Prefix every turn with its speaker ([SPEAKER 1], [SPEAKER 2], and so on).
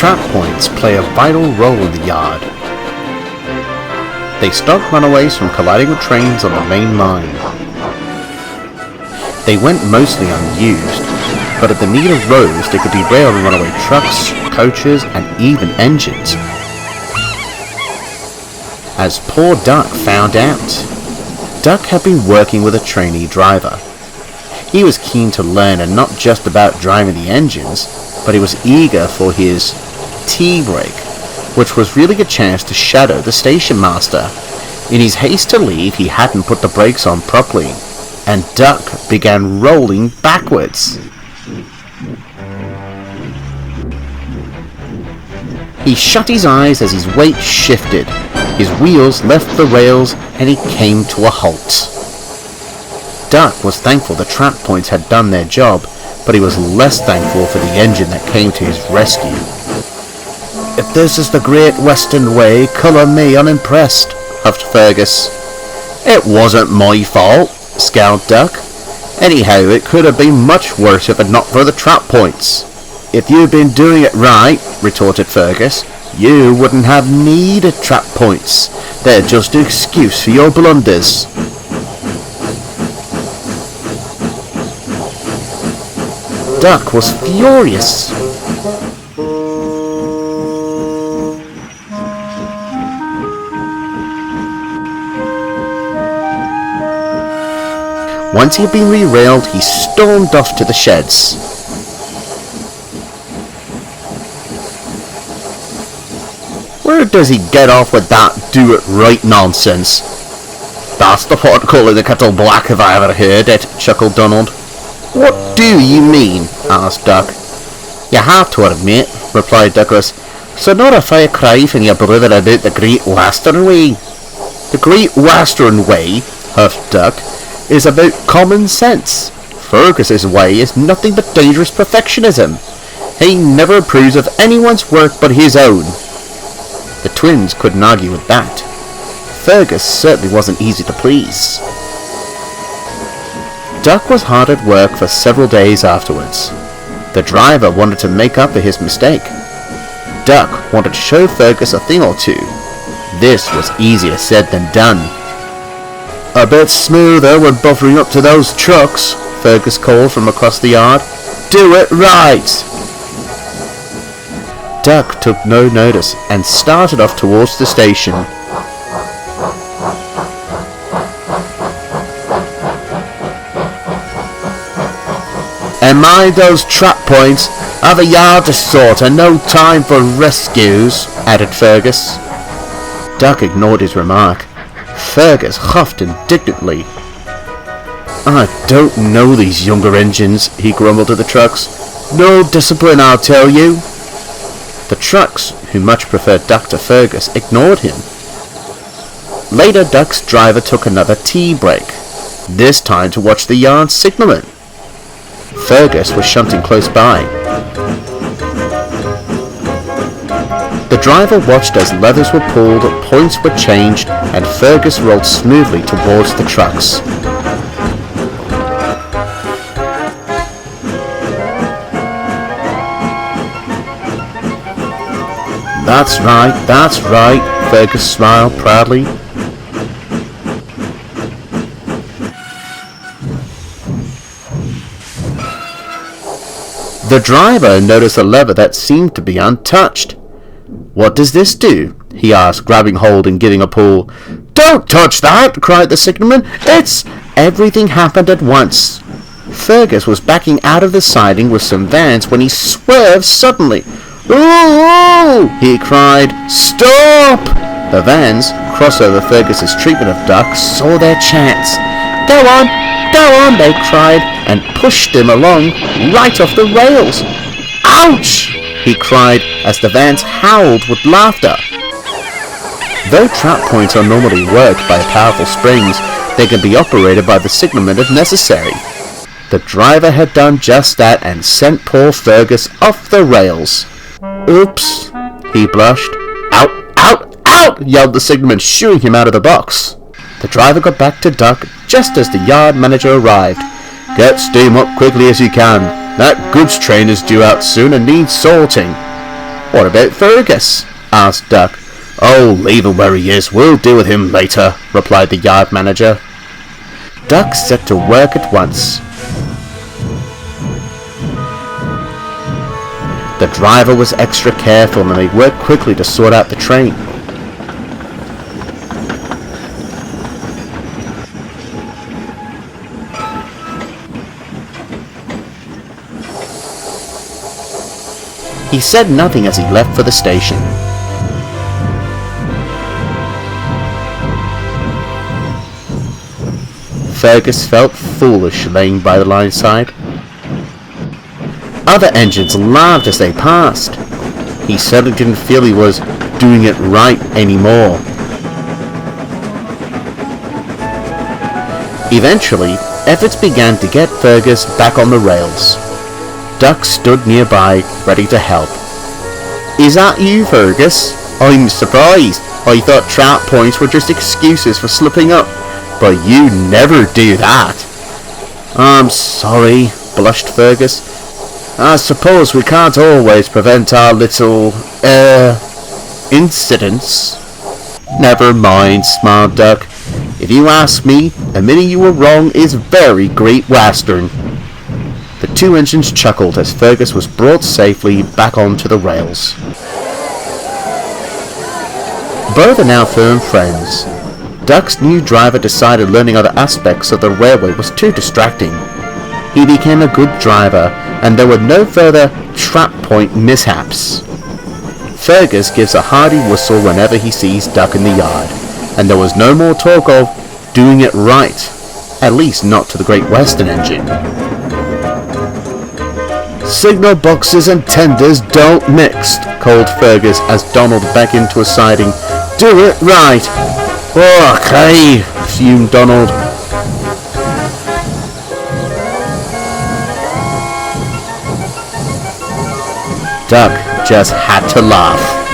[SPEAKER 1] trap points play a vital role in the yard. They stop runaways from colliding with trains on the main line. They went mostly unused, but if the need arose, they could derail runaway trucks, coaches, and even engines. As poor Duck found out. Duck had been working with a trainee driver. He was keen to learn, and not just about driving the engines, but he was eager for his tea break, which was really a chance to shadow the station master. In his haste to leave, he hadn't put the brakes on properly, and Duck began rolling backwards. He shut his eyes as his weight shifted. His wheels left the rails and he came to a halt. Duck was thankful the trap points had done their job, but he was less thankful for the engine that came to his rescue. "If this is the Great Western Way, colour me unimpressed," huffed Fergus. "It wasn't my fault," scowled Duck. "Anyhow, it could have been much worse if it not for the trap points." "If you'd been doing it right," retorted Fergus, "you wouldn't have needed trap points. They're just an excuse for your blunders." Duck was furious. Once he had been derailed, he stormed off to the sheds. "Where does he get off with that do-it-right nonsense?" "That's the pot calling the kettle black if I ever heard it," chuckled Donald. "What do you mean?" asked Duck. "You have to admit," replied Douglas. "So not a fair cry from your brother about the Great Western Way." "The Great Western Way," huffed Duck, "is about common sense. Fergus's way is nothing but dangerous perfectionism. He never approves of anyone's work but his own." The twins couldn't argue with that. Fergus certainly wasn't easy to please. Duck was hard at work for several days afterwards. The driver wanted to make up for his mistake. Duck wanted to show Fergus a thing or two. This was easier said than done. "A bit smoother when buffering up to those trucks," Fergus called from across the yard. "Do it right!" Duck took no notice and started off towards the station. "And mind those trap points. Have a yard to sort and no time for rescues," added Fergus. Duck ignored his remark. Fergus huffed indignantly. "I don't know these younger engines," he grumbled to the trucks. "No discipline, I'll tell you." The trucks, who much preferred Duck to Fergus, ignored him. Later, Duck's driver took another tea break, this time to watch the yard signalman. Fergus was shunting close by. The driver watched as levers were pulled, points were changed, and Fergus rolled smoothly towards the trucks. That's right, Fergus smiled proudly. The driver noticed a lever that seemed to be untouched. "What does this do?" he asked, grabbing hold and giving a pull. "Don't touch that!" cried the signalman. Everything happened at once. Fergus was backing out of the siding with some vans when he swerved suddenly. "Ooh!" he cried. "Stop!" The vans, cross over Fergus's treatment of Duck, saw their chance. Go on, they cried, and pushed him along right off the rails. "Ouch!" he cried as the vans howled with laughter. Though trap points are normally worked by powerful springs, they can be operated by the signalman if necessary. The driver had done just that and sent poor Fergus off the rails. "Oops," he blushed. "Out, out, out!" yelled the signalman, shooing him out of the box. The driver got back to Duck just as the yard manager arrived. "Get steam up quickly as you can. That goods train is due out soon and needs sorting." "What about Fergus?" asked Duck. "Oh, leave him where he is. We'll deal with him later," replied the yard manager. Duck set to work at once. The driver was extra careful and they worked quickly to sort out the train. He said nothing as he left for the station. Fergus felt foolish laying by the line side. Other engines laughed as they passed. He certainly didn't feel he was doing it right anymore. Eventually, efforts began to get Fergus back on the rails. Duck stood nearby, ready to help. "Is that you, Fergus? I'm surprised. I thought trout points were just excuses for slipping up, but you never do that." "I'm sorry," blushed Fergus. "I suppose we can't always prevent our little, incidents." "Never mind," smiled Duck. "If you ask me, admitting you were wrong is very Great Western." The two engines chuckled as Fergus was brought safely back onto the rails. Both are now firm friends. Duck's new driver decided learning other aspects of the railway was too distracting. He became a good driver, and there were no further trap point mishaps. Fergus gives a hearty whistle whenever he sees Duck in the yard, and there was no more talk of doing it right, at least not to the Great Western engine. "Signal boxes and tenders don't mix," called Fergus as Donald backed into a siding. "Do it right." "Okay," fumed Donald. Duck just had to laugh.